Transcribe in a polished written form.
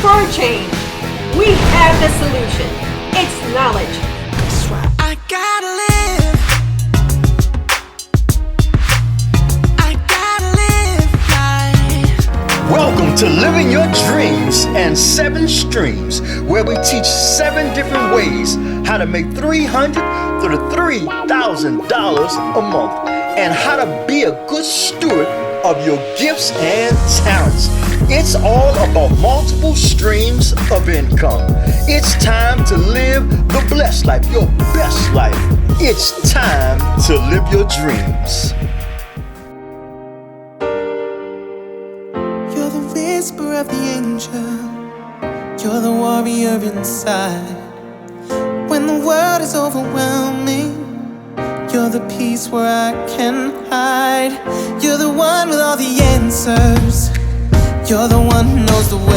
for a change. We have the solution. It's knowledge. That's why I gotta live. I gotta live life. Welcome to Living Your Dreams and 7 Streams, where we teach 7 different ways how to make $300 to $3,000 a month and how to be a good steward of your gifts and talents. It's all about multiple streams of income. It's time to live the blessed life, your best life. It's time to live your dreams. You're the whisper of the angel. You're the warrior inside. When the world is overwhelming, you're the peace where I can hide. You're the one with all the answers. You're the one who knows the way.